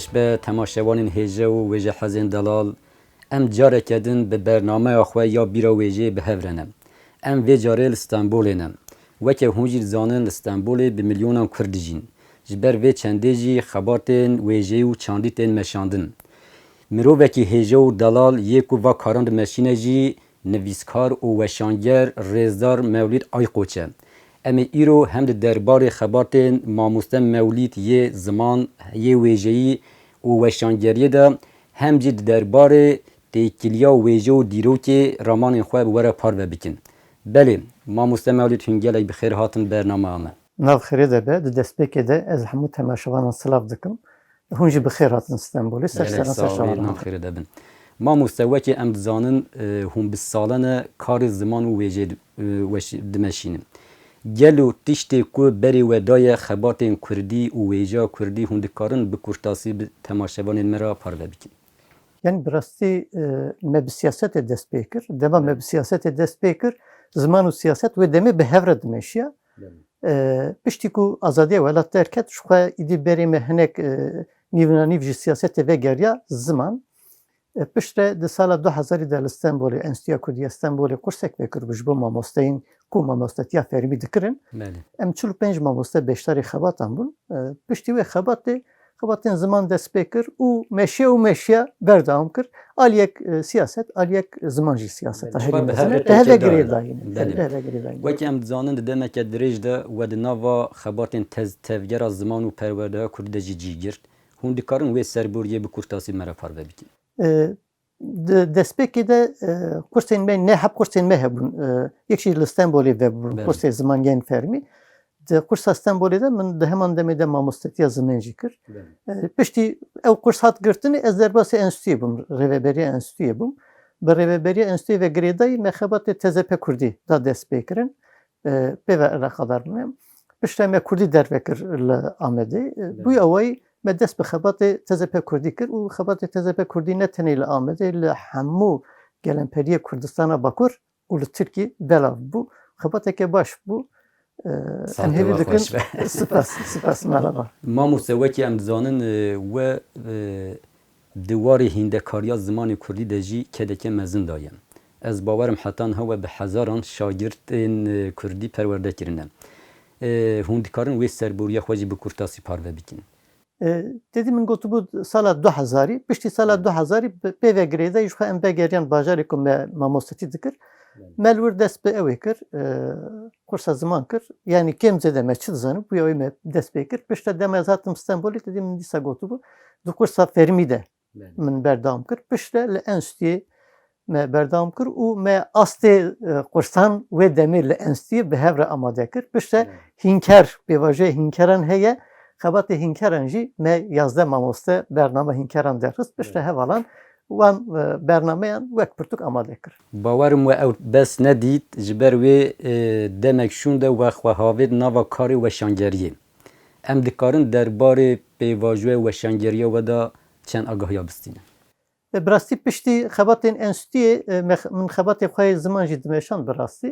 به تماشاوان هجه و ویژه حزین دلال ام جاره کدن به برنامه آخوه یا بیرا ویژه به هورنم ام وی جاره استانبولینم وکه هنجیر زانن استانبول به میلیونان کردجین جبر وی چنده جی خباتین ویژه و چاندیتین مشاندن مروفکی هجه و دلال یکو و کارند مشینه جی نویسکار و وشانگر رزدار مولید آیقوچه امی ایرو هم دربار خباتین ماموسته مولید یه زمان یه ویژه‌ای و وشانگریه ده هم جد دربار تیکلیا ویژه و دیرو که رامان خواه بوره پار و بکن بله ماموسته مولید هنگلی بخیر هاتن برنامه آمه ناو خیره ده به دستپیکه ده از همو تماشاوان سلاف دکم هونجی بخیر هاتن استانبولی بله ساوی ناو خیره ده بن ماموسته وکی ام دزانن هم بسالن کار زمان و ویژه دمشینم گلو تشتی کو بری و دای خباتین کردی و ویجا کردی هندکارن به کرتاسی به تماشاوان مرا پارو بکن. یعنی براستی مب سیاست دست پیکر، دما مب سیاست دست پیکر زمان و سیاست و دمی به هفره دمشیا. پشتی کو آزادی ولات درکت شخوا ایدی بری مهنک نیونانیوی سیاست و گریا زمان. پشت ده سال 2000 در استانبول انستیتو کردی استانبول کورسک بکر بجبو ماموستین کو ماموستیا فرمی دکرن. ام 45 ماموسته بیشتری خباتان بون. پشتی و خباتین زمان دست بکر و مشیا بردام کرد. آلیک سیاست آلیک زمانجی سیاست. هذا قريداين. وقتی ام زانن دم که دریج ده و دنوا خباتین تفجیر از زمان و پرورده کرده جیگرد. هندکارن و سربوریه به کرتاسی مرا پار بکن. دستپیکی ده کورسین می نه هب کورسین می هبون یکشی استانبولی و کورس زمانگین فرمی ده کورس استانبولی ده من ده hemen demede mamostetiya zmenci kir. Pişti ev kurs hat girtini ez derbasi enstitüye bum reveberiye enstitüye bum. Be reveberiye enstitüye ve gredayı mekhabat TZP Kurdi da destpekirin. Peve kadar mı? Pişti me Kurdi dervekir le Ahmedi. Bu yavayı me dest be xebatê TZP Kurdî kir û xebatê TZP Kurdî ne tenê li Amedê li hemû gelenperiya Kurdistana Bakur û li Tirkî belav bû. Xebateke baş bû. Em hêvî dikin spas merhaba. Mamûste wekî em dizanin we dîwarê hîndekariya zimanê Kurdî de jî kedeke mezin daye. Ez bawerim hetan hewe bi hezaran şagirdên Kurdî perwerde kirine. Hûn dikarin wê serbûriya xwe jî bi kurtasî parve bikin. Dedi min gotu bu sala 2000 pişti sala 2000 peve grede iş em begeriyan bajarê ku me mamostetî dikir melwir dest be ew kir kursa zaman kir yani kemze de me çi dizanim bu ew me dest be kir pişte deme zatim İstanbul'ê dedi min dîsa gotu bu du kursa fermî de min berdam kir pişte li enstitüyê me berdam kir û me astê kursan wê demê li enstitüyê bi hev re amade kir pişte hînkar pêvajoyê hînkaran heye خبات هینکران جی می 11 ماموسته برنامه هینکران درست بشه هوالان وان برنامه وقت پرتوک آماده کرد. باورم و او بس ندید جبر و دمک شونده و خواهید نوا کاری و شانگریه. ام دکارن درباره پیواژوی و شانگریه و دا چند آگاهی بستینه. براستی پشتی خبات انستیه من خبات خواهی زمان جدمشان براستی.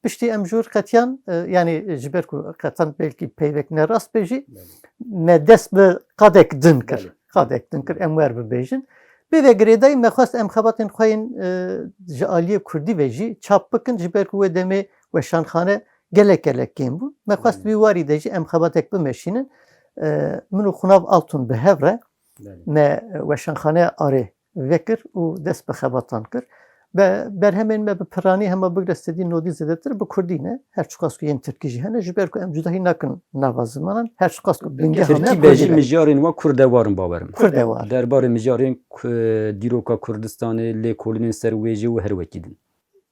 پشتی امجور قطعاً yani جبر کو قطعاً belki peyvek ne rast beji medes be qadek dinkir emwer be bejin be ve greday me khast em khabatin khoyin jaliye kurdi veji çapıkın jber ku ve deme ve şankhane gelek kim bu me khast bi wari deji em khabatek be meşinin minu khunav altun be hevre me ve şankhane are vekir u des be khabatan kir برهمن ما بپرانی هم با بگرستی نودی زده تر بکردینه هر چقدر که این ترکیجی هنر جبر که امجدهی نکن نوازمانن هر چقدر که بنده همه ترکی بیشی مجارین و کردوارن باورم کردوار دربار مجارین دیروکا کردستان لیکولین سرویجی و هر وکیدن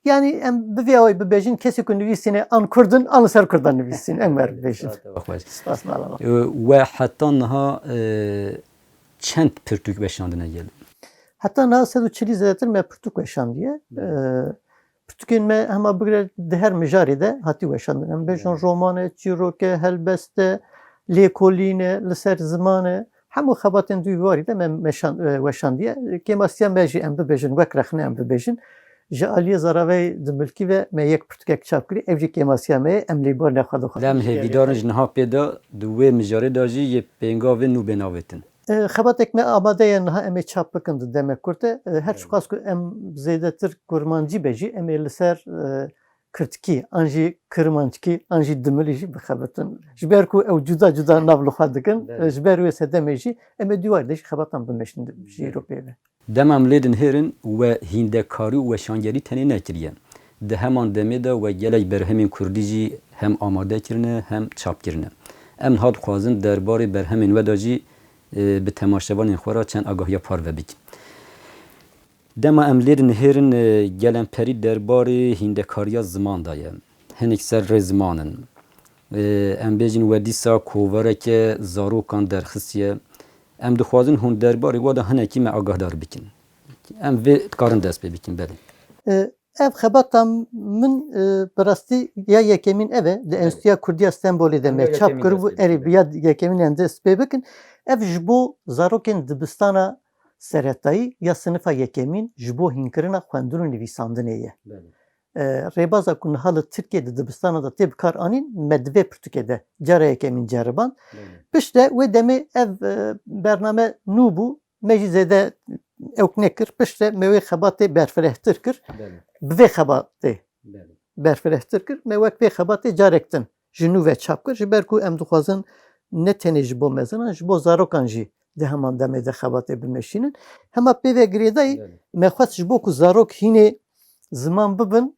yani em biviyay bibejin kesi ku nivîsîne an Kurdin an ser Kurdan nivîsîn em ver bibejin ve hatta niha çend Pirtûk beşandine geldi. Hatta nasıl çeli zedetir me Pirtûk weşandiye. Pirtûkên me hema bigre di her mijarê de hatî weşandin. Em bêjin romanê, çîrokê, helbeste, lêkolînê, li ser zimanê hemû xebatên dû warî de me weşandiye. Kêmasiya me jî em bibêjin wek rexne em bibêjin. Ji aliyê zaravê di milkî ve me yek pirtûkek çap kirî ev jî kêmasiya me ye em lê bar nexwe Dem hêvîdarin ji niha pê de di wê mijarê de jî yê pêngavên nû bênavetin. Xebatek me amadeya niha em ê çap bikin di demek kurte. Her çiqas ku em zêdetir kurmancî be jî em ê li ser Kirtikî an jî Kirmanckî an jî Dimilî jî bixebitin. Ji ber ku ew cuda cuda nav li xwe dikin, ji ber wê sedemê jî em ê dîwarê de jî xebatan bimeşin ji Ewropayê ve. Demam lêdin hêrin we hîndekarî û weşangerî tenê nekiriye. Di heman demê de we gelek berhemên Kurdî jî hem amade kirine hem çapkirine. Em hat xwazin derbarê berhemên we de jî bi temaşevanên xwe ra çend agahiya parve bikin. Dema em lêdin hêrin gelemperî derbarê hîndekariya ziman da ye. Hinek ser rê zimanin. Em bêjin we dîsa kovareke zarokan derxistiye. Em dixwazin hûn derbarê we de hinekî me agahdar bikin. Em vê dikarin dest pê bikin belê. Ev xebata min bi rastî ya yekemîn ev e di Enstitûya Kurdiya Stenbolê de me çap kir û erê ya yekemîn em dest pê bikin. Ev ji bo zarokên dibistana seretayî ya sinifa yekemîn ji bo hînkirina xwendin û nivîsandinê ye. Rêbaza ku niha li Tirkiye di dibistana da tê bikar anîn me divê pirtûkê de cara yekemîn ceriban. Piştre wê demê ev bername nû bû me jî zêde ewk nekir. Piştre me wê xebatê berfirehtir kir. Bi vê xebatê berfirehtir kir. Me wek vê xebatê carek din ji nû ve çap kir. Ji ber ku em dixwazin ne tenê ji bo mezinan ji bo zarokan jî di heman demê de xebatê bimeşînin. Hema pê ve girêdayî me xwest ji bo ku zarok hînê ziman bibin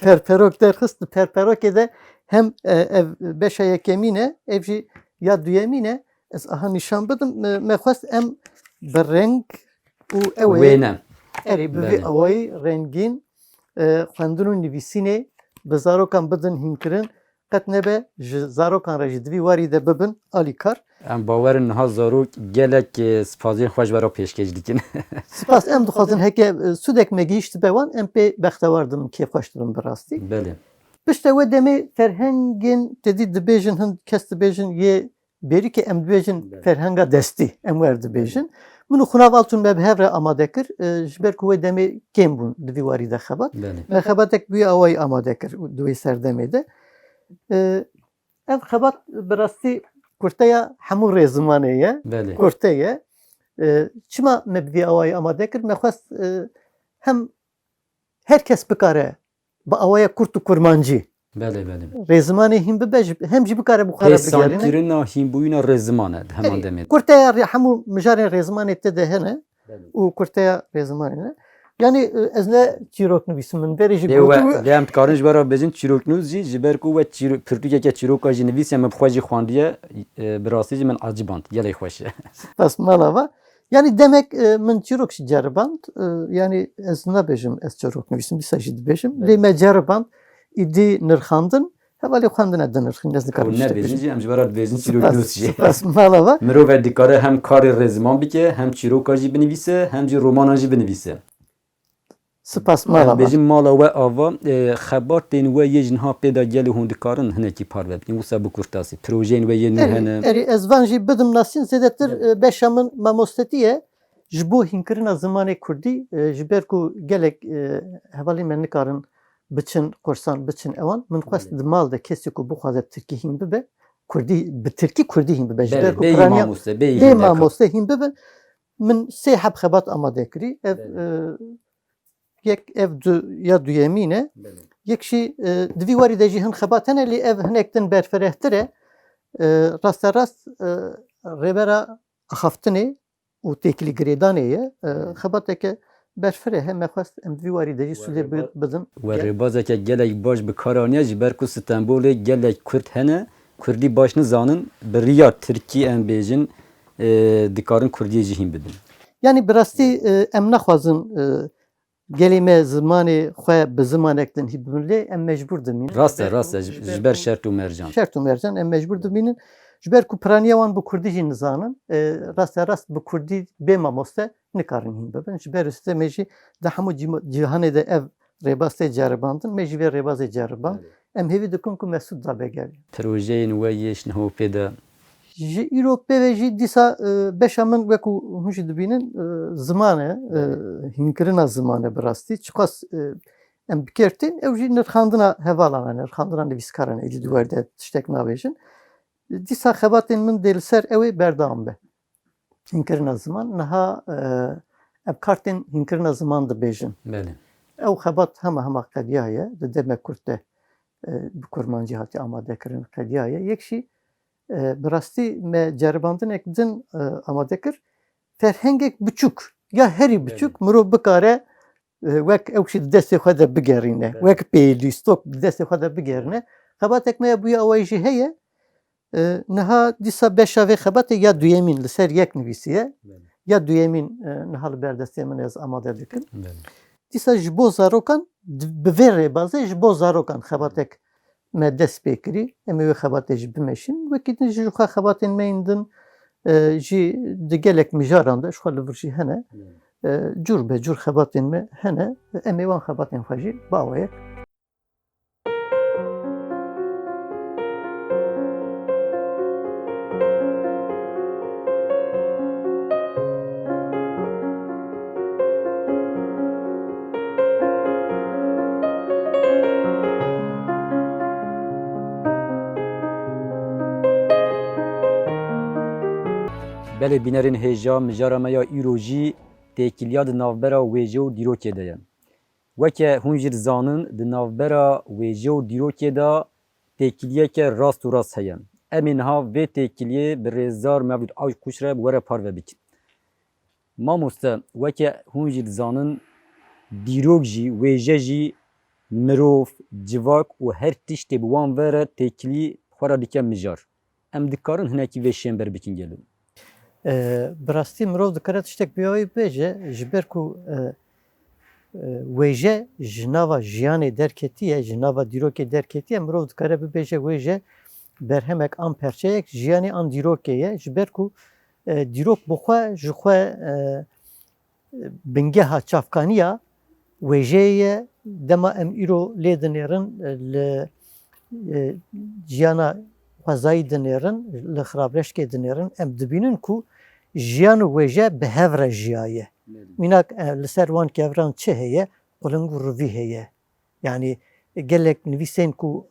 perperok derxist di perperokê de hem ev beşa yekemîn e ev jî ya duyemîn e ez aha nîşan bidim me xwest em bi reng û ew ê erê bi vê awayî rengîn xwendin û nivîsînê bi zarokan bidin hînkirin qet nebe ji zarokan re jî divî warî de bibin alîkar. Em bawerin niha zarok gelek spaziyên xwe ji we re pêşkêş dikin. Spas em dixwazin heke sûdek me gihîşt be wan em pê bextewar dibin kêfxweş dibin bi rastî. Belê. Piştre wê demê ferhengên tedî dibêjin hin kes dibêjin yê berîkê em dibêjin ferhenga destî em wer dibêjin. Min û xûnav altûn me bi hev re amade kir ji ber ku wê demê kêm bûn di vî warî de xebat. Me xebatek bûye awayî amade kir di wê serdemê de. Ev xebat bi rastî kurteya hemû rê zimanê ye. Kurte ye. Çima me bi vî awayî amade kir? Me xwest hem herkes bikare bi awaya Kurt û kurmancî rê zimanê hîn bibe hem jî bikare bi xwe re bigerîne. Pêsankirina hînbûyîna rê ziman e heman demê. Kurteya hemû mijarên rê zimanê te de hene û kurteya rê zimanê ne. Yani ez ne çîrok nivîsim min berê jî gotu. Em dikarin ji we re bêjin çîroknûz jî ji ber ku we pirtûkeke çîroka jî nivîse me bi xwe jî xwandiye bi rastî jî min acîband gelek xweş e. Spas malava. Yani demek min çîrok jî ceriband. Yani ez nabêjim ez çîrok nivîsim dîsa jî dibêjim. Lê me ceriband îdî nirxandin. Hevalê xwendina de nirxîn ez dikarim ne bêjin jî em ji we re dibêjin çîroknûz jî. Spas malava. Mirov dikare hem karê rê ziman bike hem çîroka jî binivîse hem jî romanan jî binivîse. Spas malava. Bêjin mala we ava xebatên we yê jin ha pê de gelê hûn dikarin hinekî parve bikin wisa bi kurtasî projeyên we yê nû hene. Erê ez van jî bidim nasîn zêdetir beşa min mamostetiye ji bo hînkirina zimanê Kurdî ji ber ku gelek hevalê me nikarin biçin korsan biçin ewan min xwest di mal de kesî ku bixwaze Tirkî hîn bibe Kurdî bi Tirkî Kurdî hîn bibe ji ber ku bê mamoste hîn bibe min sê heb xebat amade kirî ev yek ev ya duyemîn e yek jî di vî warî de jî hin xebat hene lê ev hinek din berfirehtir e rasterast rêbera axaftinê û têkilî girêdanê ye xebateke berfirê he me xwest em di vî warî de jî sûdê bidin. We rêbazeke gelek baş bi kar aniye ji ber ku Stenbolê gelek Kurd hene Kurdî baş nizanin bi riya Tirkî em bêjin dikarin Kurdiyê jî hîn bidin. Yani bi rastî em naxwazin gelê me zimanê xwe bi zimanek din hîn bibin lê em mecbûr dimînin. Rast e ji ber şert û mercan. Şert û mercan em mecbûr dimînin. Ji ber ku piraniya wan bi Kurdî jî nizanin rast bi Kurdî bê mamoste nikarin hîn bibin. Ji ber üstê me jî di hemû cîhanê de ev rêbastê ceribandin me jî vê rêbazê ceriband. Em hêvî dikin ku mesûd da vegerîn. Projeyên we yê ji niha pê de ji îro pê ve jî dîsa beşa min wekû hûn jî dibînin ziman e hînkirina ziman e bi rastî çiqas em bikirtin ew jî nirxandina hevalan e nirxandina nivîskaran êdî duwar de tiştek nabêjin. Dîsa xebatên min dê li ser ew ê berdam be. hinkirina ziman niha ev kartên hinkirina ziman dibêjin. Belê. Ew xebat hema qediya ye di demê Kurd de bi kurmancî hatî amadekirin qediya ye. Yek jî bi rastî me ceribandinek din amade kir ferhengek biçûk ya herî biçûk mirov bikare wek ew jî di destê xwe de bigerîne. Wek pêlî stok di destê xwe de bigerîne. Xebatek me ya bûye ew jî heye. Niha dîsa beşa vê xebatê ya duyemîn li ser yek nivîsiye ya duyemîn niha li ber destê min ez amade dikim. Dîsa ji bo zarokan bi vê rêbazê ji bo zarokan xebatek me dest pê kirî. Em ê wê xebatê jî bimeşin. Wekî din jî ji xwe xebatên me yên din jî di gelek mijaran de ji xwe li vir jî hene. Cur be cur xebatên me hene. Em ê wan xebatên xwe jî bawayek. Belê bînerên hêja mijara me ya îro jî têkiliya di navbera wêje û dîrokê de ye. Weke hûn jî dizanin di navbera wêje û dîrokê de têkiliyeke rast û rast heye. Em ê niha vê têkiliyê bi rêzar Mevlûd Awkûş re were parve bikin. Mamoste weke hûn jî dizanin dîrok jî wêje jî mirov, civak û her tiştê bi wan ve re têkilî xwe ra dike mijar. Em dikarin hinekî vê şêmber bikin gelû. Bi rastî mirov dikare tiştek biyawî bêje ji ber ku wêje ji nava jiyanê derketiye, ji nava dîrokê derketiye mirov dikare bibêje wêje berhemek an perçeyek jiyanê an dîrokê ye ji ber ku dîrok bi xwe ji xwe bingeha çavkaniya wêjeyê ye. Dema em îro lê dinêrin li ciyana xwezayî dinêrin, li xirabreşkê dinêrin em dibînin ku jiyan û wêje bi hev re jiyaye. Mînak li ser wan kevran çi heye? Quling û rivî heye. Yani gelek nivîsên ku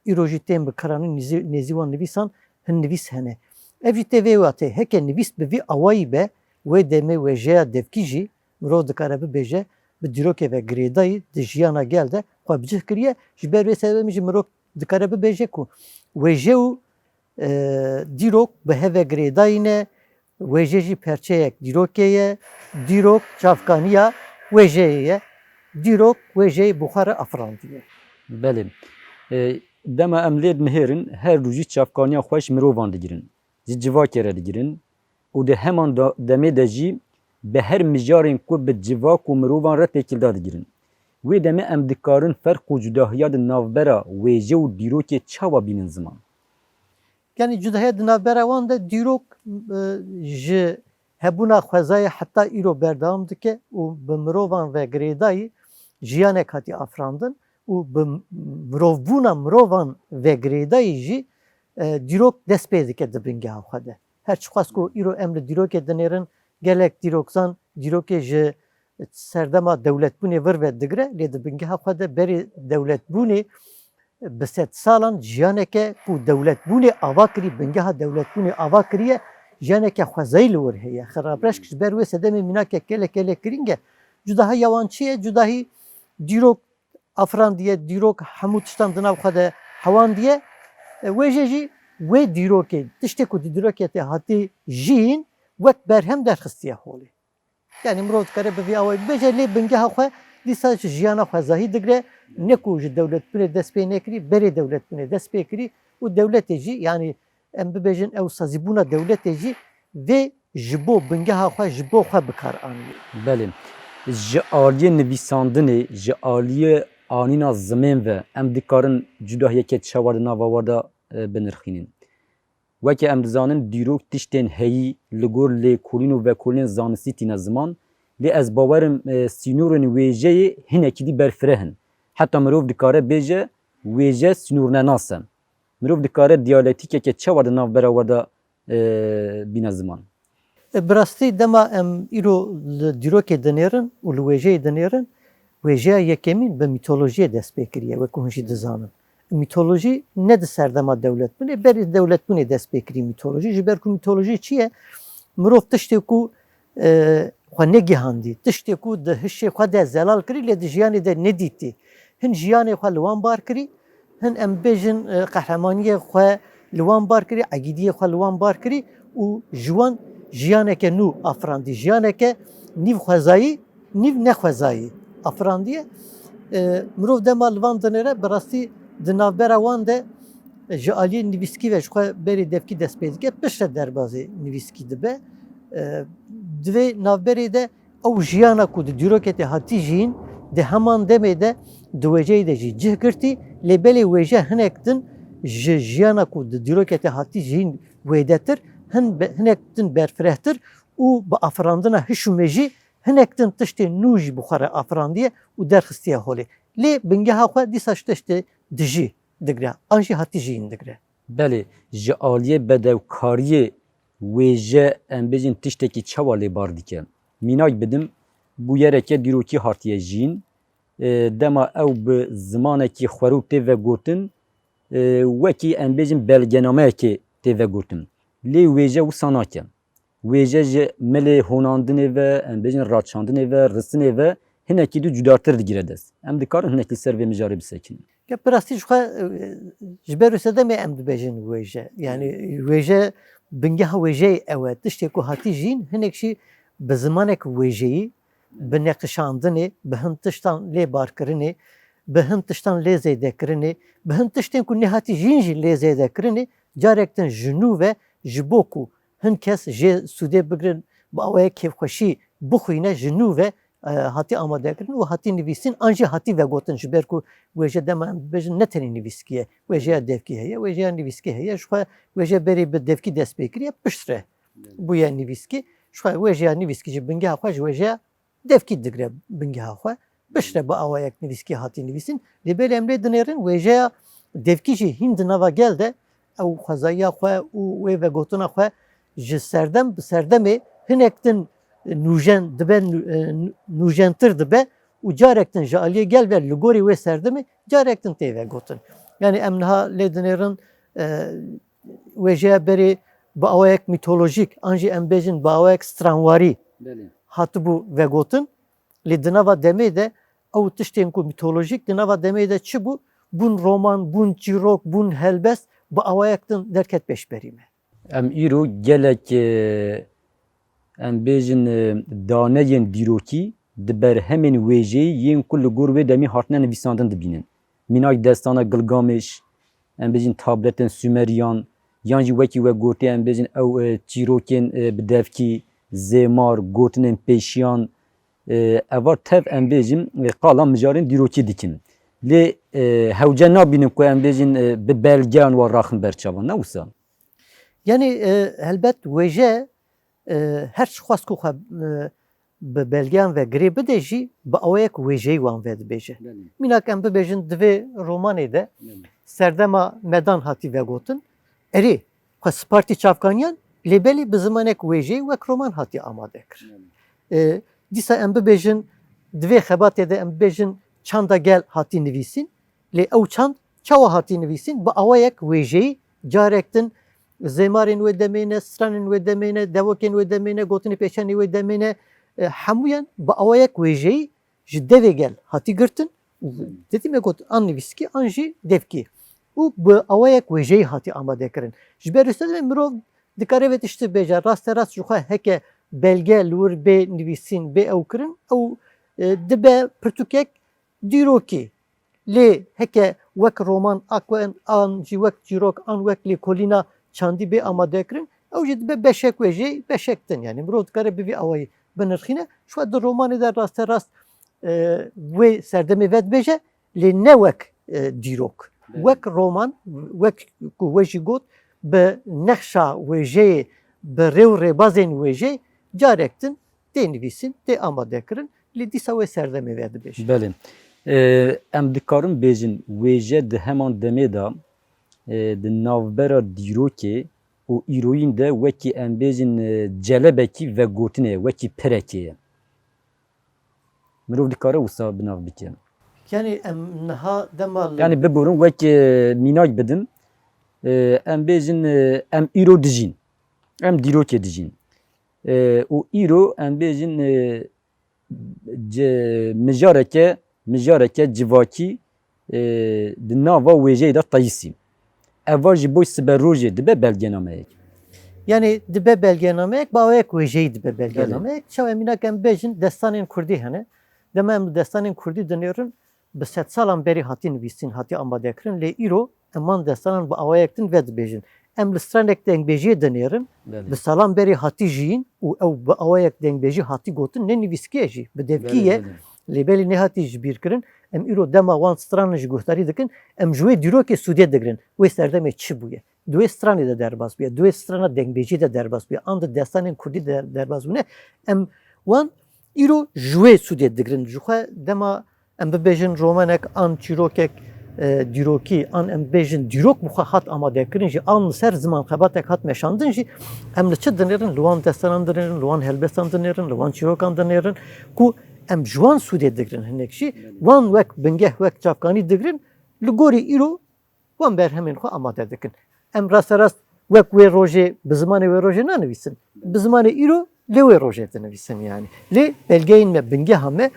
îro jî tên bi kiranî nêzî wan nivîsan hin nivîs hene. Ev jî tê vê watê heke nivîs bi vî awayî be wê demê wêjeya devkî jî mirov dikare bibêje bi dîrokê ve girêdayî di jiyana gel de xwe bicih kiriye ji ber vê sebebê jî mirov dikare bibêje ku wêje û dîrok bi hev ve girêdayî ne. Wêje jî perçeyek dîrokê ye, dîrok çavkaniya wêjeyê ye. Dîrok wêjeyê bi xwe re afrandiye. Belê. Dema em lê dinihêrin her rû jî çavkaniya xweş mirovan digirin. Ji civakê re digirin. û di heman demê de jî bi her mijarên ku bi civak û mirovan re têkilda digirin. Wê demê em dikarin ferq û cudahiya di navbera wêje û dîrokê çawa bînin ziman. Yani cudahiya di navbera wan de dîrok ji hebûna xwezayê heta îro berdewam dike û bi mirovan ve girêdayî jiyanek hatî afrandin û bi mirovbûna mirovan ve girêdayî jî dîrok dest pê dike di bingeha xwe de. Her çi xwast ku îro em li dîrokê dinêrin gelek dîrokzan dîrokê ji serdema dewletbûnê vir ve digire lê di bingeha xwe de berê dewletbûnê bi sed salan jiyaneke ku dewletbûnê ava kirî bingeha dewletbûnê ava kiriye jiyaneke xwezayî li wir heye. Xirabreşk ji ber wê sedemê mînakek gelek giring e. Cudahiya wan çi ye? Cudahî dîrok afrandiye, dîrok hemû tiştan di nav xwe de hewandiye. Wêje jî wê dîrokê tiştê ku di dîrokê te hatî jîn wek berhem derxistiye holê. Yani mirov dikare bi vî awayî bibêje lê bingeha xwe dîsa ji jiyana xwezahî digire ne ku ji dewletbûnê dest pê nekirî berê dewletbûnê dest pê kirî û dewletê jî yani em bibêjin ew sazîbûna dewletê jî vê ji bo bingeha xwe ji bo xwe bikar anîye. Belê. Ji aliyê nivîsandinê, ji aliyê anîna zimên ve em dikarin cudahiyeke çawa di nava we de binirxînin. Weke em dizanin dîrok tiştên heyî li gor lêkolîn û vekolîn zanistî tîne ziman lê ez bawerim sînorên wêjeyê hinekî dî berfireh in. Heta mirov dikare bêje wêje sînornenas e. Mirov dikare diyalektikeke çawa di navbera we de bîne ziman. Bi rastî dema em îro li dîrokê dinêrin û li wêjeyê dinêrin wêjeya yekemîn bi mîtolojiyê dest pê kiriye wek hûn jî dizanin. Mîtolojî ne di serdema dewletbûnê berê dewletbûnê dest pê kirî mîtolojî ji ber ku mîtolojî çi ye? مرۆڤ تشتێک و xwe negihandî tiştê ku di hişê xwe de zelal kirî lê di jiyanê de nedîtî hin jiyanê xwe li wan bar kirî hin em bêjin qehremaniyê xwe li wan bar kirî egîdiyê xwe li wan bar kirî û ji wan jiyaneke nû afirandî jiyaneke nîv xwezayî nîv nexwezayî afirandiye mirov dema li van dinêre bi rastî di navbera wan de ji aliyê nivîskî ve ji xwe berê devkî dest pê dike piştre derbasê nivîskî dibe divê navberê de ew jiyana ku di dîroketê hatî jîn di heman demê de di wêjeyê de jî cih girtî lê belê wêje hinek din ji jiyana ku di dîroketê hatî jîn wêdetir hinek din berfirehtir û bi afirandina hiş û mejî hinek din tiştê nû jî bi xwe re afirandiye û derxistiye holê lê bingeha xwe dîsa ji tiştê dijî digre an jî hatî jîn digre Belê ji aliyê bedevkariyê wêje em bêjin tiştekî çawa lêbar dike. Mînak bidim bû yereke dîrokî hatiye jîn dema ew bi zimanekî xwerû tê vegotin wekî em bêjin belgenameyekê tê vegotin. Lê wêje wisa nake. Wêje ji milê honandinê ve em bêjin raçandinê ve risinê ve hinekî dû cudatir digire dest. Em dikarin hinek li ser vê mijarê bisekin. Ya bi rastî ji xwe ji ber wê demê em dibêjin wêje yani wêje bingeha wêjeyê ew e tiştê ku hatî jîn hinek jî bi zimanek wêjeyî bi neqişandinê bi hin tiştan lê barkirinê bi hin tiştan lê zêdekirinê bi hin tiştên ku nehatî jîn jî lê zêdekirinê carek din ji nû ve ji bo ku hin kes jê sûdê bigirin bi awaya kêfxweşî bixwîne ji nû ve hatî amadekirin û hatî nivîsîn an jî hatî vegotin ji ber ku wêje dema em bêjin ne tenê nivîskî ye wêjeya devkî heye wêjeya nivîskî heye ji xwe wêje berê bi devkî dest pê kiriye piştre bûye nivîskî ji xwe wêjeya nivîskî ji bingeha xwe ji wêjeya devkî digre bingeha xwe piştre bi awayek nivîskî hatî nivîsîn lê belê em lê dinêrin wêjeya devkî jî hîn di nava gel de ew xwezayiya xwe û wê vegotina xwe ji serdem bi serdemê hinek din nûjen dibe nûjentir dibe û carek din ji aliyê gel ve li gorî wê serdemê carek din tê vegotin. Yani em niha lê dinêrin wêjeya berê bi awayek mîtolojîk an jî em bêjin bi awayek stranwarî hatibû vegotin lê di nava demê de ew tiştên ku mîtolojîk di nava demê de çi bû bûn roman bûn çîrok bûn helbest bi awayek din derket pêşberî me. Em îro gelek em bêjin daneyên dîrokî di ber hemên wêjeyî yên ku li gor wê demî hatine nivîsandin dibînin. Mînak destana Gilgameş, em bêjin tabletên Sümeryan yan jî wekî we gotê em bêjin ew çîrokên bi devkî, zêmar, gotinên pêşiyan evar tev em bêjin qala mijarên dîrokî dikin. Lê hewce nabînin ku em bêjin bi belgeyan wan raxin ber çavan ne wisa? Yani helbet wêje her çi xwast ku xwe bi belgeyan ve girê bide jî bi awayek wêjeyî wan ve dibêje. Mînak em bibêjin divê romanê de serdema medan hatî vegotin erê xwe spartî çavkaniyan lê belê bi zimanek wêjeyî wek roman hatî amade kir. Dîsa em bibêjin divê xebatê de em bibêjin çanda gel hatî nivîsîn lê ew çand çawa hatî nivîsîn bi awayek wêjeyî carek din zêmarên wê demêne, stranên wê demêne, devokên wê demêne, gotinê pêşanî wê demêne hemûyan bi awayek wêjeyî ji devê gel hatî girtin dedî me got an nivîskî an jî devkî û bi awayek wêjeyî hatî amadekirin. Ji ber wê demê mirov dikare vê tiştî bêje rast rast ji xwe heke belge li wir bê nivîsîn bê ew kirin ew dibe pirtûkek dîrokî lê heke wek roman an jî wek çîrok an wek lêkolîna çandî bê amadekirin ew jî dibe beşek wêjeyî beşek din yani mirov dikare bivî awayî binirxîne ji xwe di romanê de rast rast wê serdemê ve dibêje lê ne wek dîrok wek roman wek ku we jî got bi nexşa wêjeyê bi rêw rêbazên wêjeyê carek din tê nivîsîn tê amadekirin lê dîsa wê serdemê ve dibêje. Belê em dikarin bêjin wêje di heman demê da di navbera dîrokê û îroyîn de wekî em bêjin celebekî vegotinê wekî pirekê ye. Mirov dikare wisa binav bike. Yani em niha dema Yani bigorin wek mînak bidim em bêjin em îro dijîn em dîrokê dijîn û îro em bêjin mijareke civakî di nava wêjeyê de Taysî. Ev jî boy siber rojê dibe belgenameyek. Yani dibe belgenamek, bavayek wêjeyî dibe belgenamek. Çav eminak em bêjin destanên Kurdî hene. Dema em destanên Kurdî dinêrin bi 100 salan berî hatî nivîsîn, hatî amadekirin. Lê îro eman destanan bi awayek din ve dibêjin. Em li stranek dengbêjiyê dinêrin, bi salan berî hatî jîn û ew bi awayek dengbêjî hatî gotin ne nivîskiyê jî. Bi devkî ye lêbelî nehatî ji bîrkirin. Em îro dema wan stranan ji guhdarî dikin. Em ji wê dîrokê Sûdiyê digirin. Wê serdemê çi bûye? Duê stranê de derbas bûye, duê strana dengbêjî de derbas bûye, an di destanên Kurdî de derbas bûne. Em wan îro ji wê Sûdiyê digirin. Ji xwe dema em bibêjin romanek an çîrokek dîrokî, an em bêjin dîrok bi xwe hat amadekirin jî, an li ser ziman xebatek hat meşandin jî, em li çi dinêrin? Li wan destanan dinêrin, li wan helbestan dinêrin, li wan çîrokan dinêrin ku em ji wan Sûdiyê digirin hinek jî, wan wek bingeh wek çavkanî digirin, li gorî îro wan berhemên xwe amade dikin. Em rasterast wek wê rojê bi zimanê wê rojê nanivîsin. Bi zimanê îro lê wê rojê dinivîsin yani. Lê belgeyên me, bingeha me,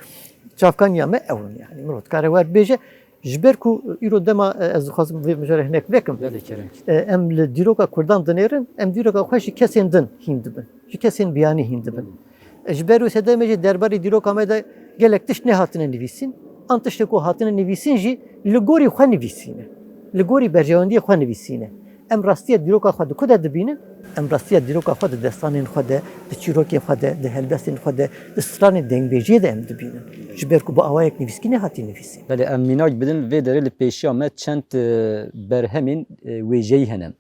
çavkaniya me ew in yani. Mirov dikare wer bêje ji ber ku îro dema ez dixwazim vê mijare hinek vekim. Em li dîroka Kurdan dinêrin, em dîroka xwe ji kesên din hîn dibin. Ji kesên biyanî hîn dibin. Ji ber wê sedemê jî derbarê dîroka me de gelek tişt nehatine nivîsîn. An tiştê ku hatine nivîsîn jî li gorî xwe nivîsîne. Li gorî berjewendiyê xwe nivîsîne. Em rastiya dîroka xwe di ku de dibînin? Em rastiya dîroka xwe di destanên xwe de, di çîrokên xwe de, di helbestên xwe de, di stranên dengbêjiyê de em dibînin. Ji ber ku bi awayek nivîskî nehatî nivîsîn. Belê em mînak bidin vê derê li pêşiya me çend berhemên wêjeyî hene.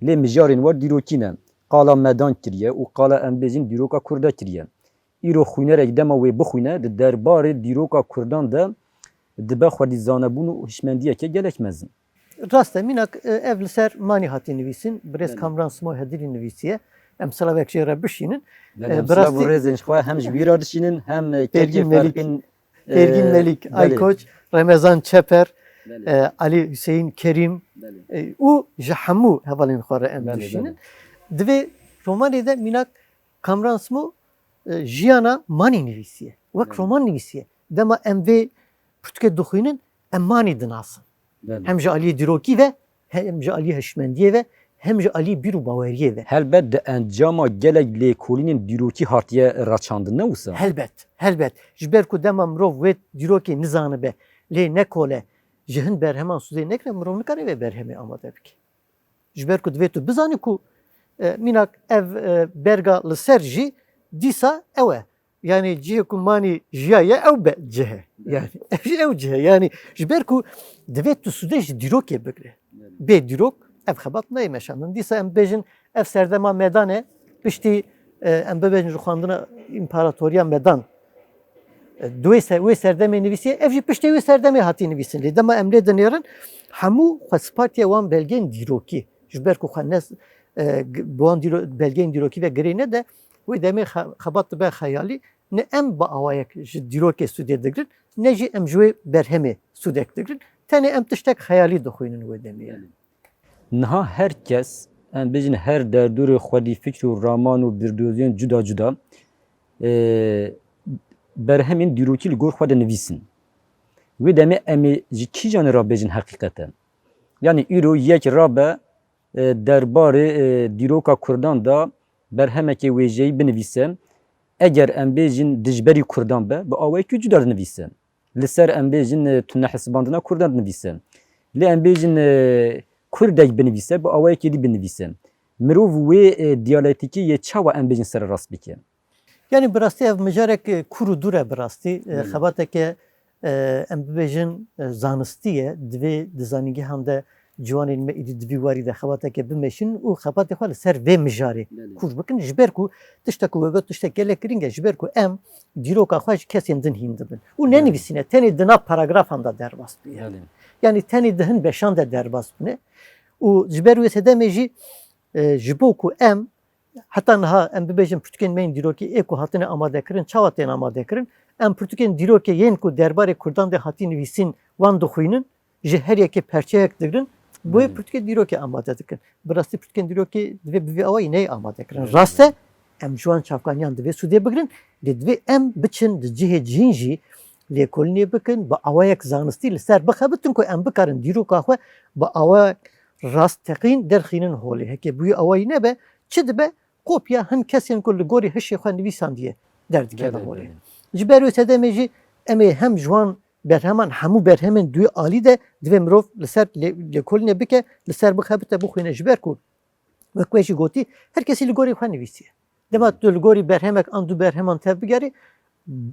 Lê mijarên war dîrokî ne. Qala medan kiriye û qala em bêjin dîroka Kurda kiriye. Îro xwînerek dema wê bixwîne di derbarê dîroka Kurdan de dibe xwedîzanebûn û hişmendiyekê gelek mezin. Rast e mînak ev li ser manî hatî nivîsîn. Birêz Kamran Simo Hedîrî nivîsiye. Em silavek jê re bişînin. Silav û rêzên xwe hem ji wî re dişînin hem Pergin Melik, Aykoç, Remezan Çeper, Ali Hüseyin Kerim û ji hemû hevalên xwe re em dişînin. Divê romanê de mînak Kamran Simo jiyana manî nivîsiye. Wek roman nivîsiye. Dema em vê pirtûkê dixwînin em manî dinasin. Hem ji aliyê dîrokî ve hem ji aliyê hişmendiyê ve hem ji aliyê bîr û baweriyê ve. Helbet di encama gelek lêkolînên dîrokî hatiye raçandin ne wisa? Helbet. Ji ber ku dema mirov wê dîrokê nizanibe lê nekole ji hin berheman Sûdiyê nekire mirov nikare vê berhemê amade bike. Ji ber ku divê tu bizanî ku mînak ev berga li ser jî dîsa ew e. Yani cihê ku manî jiya ye ew be cihe. Yani ew cihe. Yani ji ber ku divê tu Sûdê ji dîrokê bigire. Bê dîrok ev xebat nayê meşandin. Dîsa em bêjin ev serdema medan e. Piştî em bibêjin ji xwandina împaratoriya medan. Wê serdemê nivîsiye ev jî piştî wê serdemê hatî nivîsin. Lê dema em lê dinêrin hemû xwespatiya wan belgên dîrokî. Ji ber ku xwe ne bi wan belgên dîrokî ve girê ne de wê demê xebat dibe xeyalî ne em bi awayek ji dîrokê Sûdiyê digirin ne jî em ji wê berhemê Sûdek digirin. Tenê em tiştek xeyalî dixwînin wê demê. Niha herkes em bêjin her derdorê xwedî fikr û raman û birdoziyên cuda cuda berhemên dîrokî li gor xwe de nivîsin. Wê demê em ê ji kîjan re bêjin heqîqeten. Yani îro yek rabe derbarê dîroka Kurdan da berhemekê wêjeyî binivîse eger em bêjin dijberî Kurdan be bi awayekî cuda dinivîse. Li ser em bêjin tune hesibandina Kurdan dinivîse. Lê em bêjin Kurdek binivîse bi awayekî dî binivîse. Mirov wê diyalektikî yê çawa em bêjin serrast bike. Yani bi rastî ev mijarek kur û dur e bi rastî. Xebateke em bibêjin zanistî ye divê di zanîngehan de ciwanên me êdî divî warî de xebateke bimeşin û xebatê xwe li ser vê mijarê kur bikin ji ber ku tiştek ku wê tiştek gelek giring e ji ber ku em dîroka xwe ji kesên din hîn dibin. Û nenivîsîne tenê dina paragrafan da derbas bûye. Yani tenê dihin beşan de derbas bûne. û ji ber wê sedemê jî ji bo ku em heta niha em bibêjin pirtûkên me yên dîrokî ê ku hatine amadekirin çawa tên amadekirin em pirtûkên dîrokê yên ku derbarê Kurdan de hatî nivîsîn wan dixwînin ji her yekê perçeyek digirin bu pirtûkê dîrokê amade dikin. Bi rastî pirtûkên dîrokê divê bi vê awayî neyê amade kirin. Rast e em ciwan çavkaniyan divê sûdê bigirin lê divê em biçin di cihê cihîn jî lêkolînê bikin bi awayek zanistî li ser bixebitin ku em bikarin dîroka xwe bi awayek rastteqîn derxînin holê hekê bûyî awayî nebe çi dibe kopya hin kesên ku li gorî hişê xwe nivîsandiye derdikeve holê. Ji ber wê sedemê jî em ê hem ji wan berheman hemû berhemên duî alî de divê mirov li ser lêkolînê bike li ser bixebite bixwîne ji ber ku wek wê jî gotî her kesî li gorî xwe nivîsiye. Dema tu li gorî berhemek an du berheman tev bigerî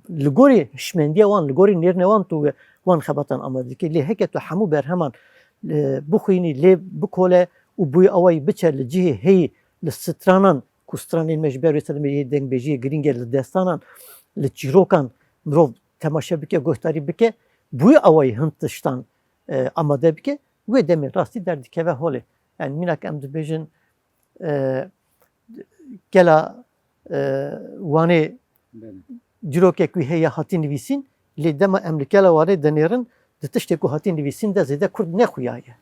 li gorî hişmendiya wan li gorî nêrine wan tu wan xebatan amade dikî lê heke tu hemû berheman bixwînî lê bikole û bûyî awayî biçe li cihê heyî li stranan ku stranên me ji ber wê sedemê yê dengbêjiyê giring e li destanan li çîrokan mirov temaşe bike guhdarî bike bûyî awayî hin tiştan amade bike wê demê rastî derdikeve holê. Yani mînak em dibêjin gela wanê dîrokek wî heye hatî nivîsîn lê dema em li gela wanê denêrin di tiştê ku hatî nivîsîn de zêde Kurd nexuyaye.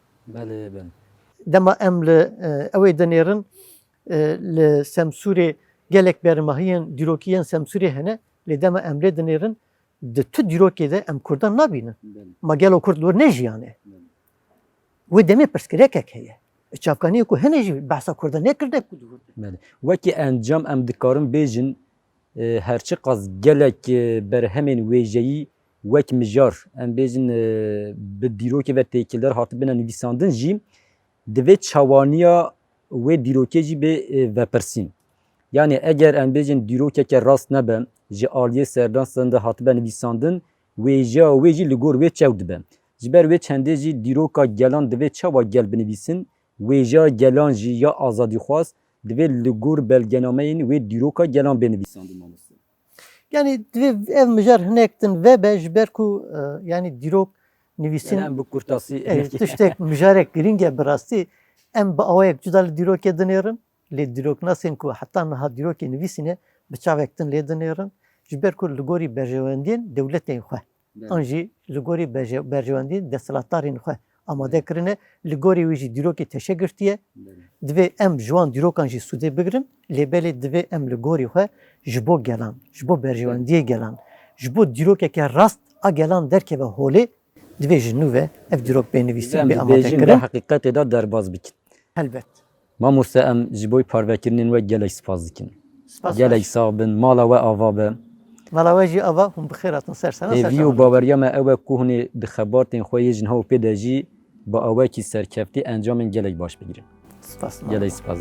Dema em li ew ê denêrin li Semsûrê gelek bermahiyên dîrokiyên Semsûrê hene lê dema em lê dinêrin di tu dîrokê de em Kurdan nabînin. Ma gelo Kurd li wir nejiyane. Wê demê pirsgirêkek heye. Çavkaniyê ku hene jî behsa Kurdan nekirine ku Wekî encam em dikarin bêjin herçi qas gelek berhemên wêjeyî wek mijar em bêjin bi dîrokê ve têkildar hatibine nivîsandin jî divê çawaniya wê dîrokê jî bê vepirsîn. Yani eger em bêjin dîrokeke rast nebe ji aliyê serdansan de hatibe nivîsandin wêjeya wê jî li gor wê çew dibe. Ji ber wê çendê jî dîroka gelan divê çawa gel binivîsin wêjeya gelan jî ya azadîxwaz divê li gor belgenameyên wê dîroka gelan benivîsandin mamoste. Yani divê ev mijar hinektin ve be ji ber ku yani dîrok nivîsîn Em bi kurtasî tiştek mijarek giring e bi rastî em bi awayek cuda li dîrokê dinêrin lê dîrok nasên ku heta niha dîrokê nivîsîne bi çavek din lê dinêrin ji ber ku li gorî berjewendiyên dewletên xwe an jî li gorî berjewendiyên desthilatdarên xwe amade kirine li gorî wî jî dîrokê teşe girtiye divê em ji wan dîrokan jî sûdê bigirin lê belê divê em li gorî xwe ji bo gelan ji bo berjewendiyê gelan ji bo dîrokeke rast a gelan derkeve holê divê ji nû ve ev dîrok bênivîsîn bê amade bêjin kirin heqîqetê de derbas bikin. helbet. Mamoste em ji bo parvekirinên we gelek spas dikin. Spas Gelek sağ bin, mala we ava be. Mala we jî ava hûn bi xêr hatin ser sana Hêvî û baweriya me ew e ku hûnê di xebatên xwe yê jin hew pê de jî bi awekî serkeftî encamên gelek baş bigirin. Spas. Gelek spas.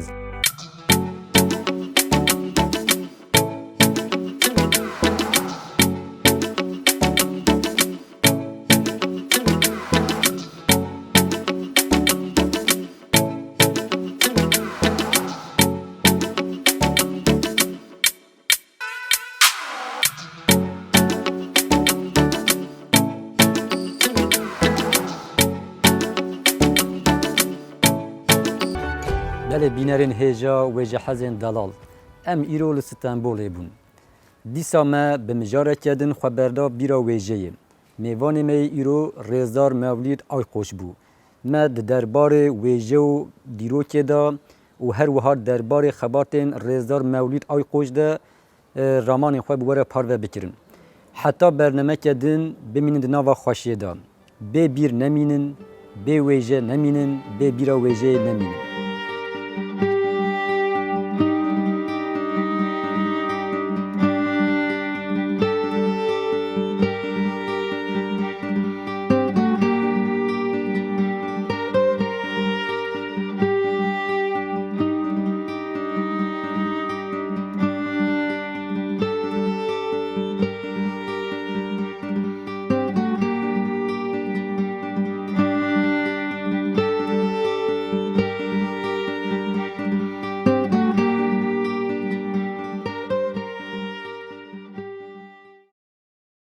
Belê bînerên hêja wê ji hezên delal em îro li Stenbolê bûn. Dîsa me bi mijareke din xweberda bîra wêjeyê. Mêvanê me îro Rêzdar Mevlîd Ayxoş bû. Me di derbarê wêje û dîrokê da û her wiha derbarê xebatên Rêzdar Mevlîd Ayxoş de ramanên xwe bi were parve bikirin. Heta bernameke din bimînin di nava xweşiyê da. Bê bîr nemînin, bê wêje nemînin, bê bîra wêjeyê nemînin.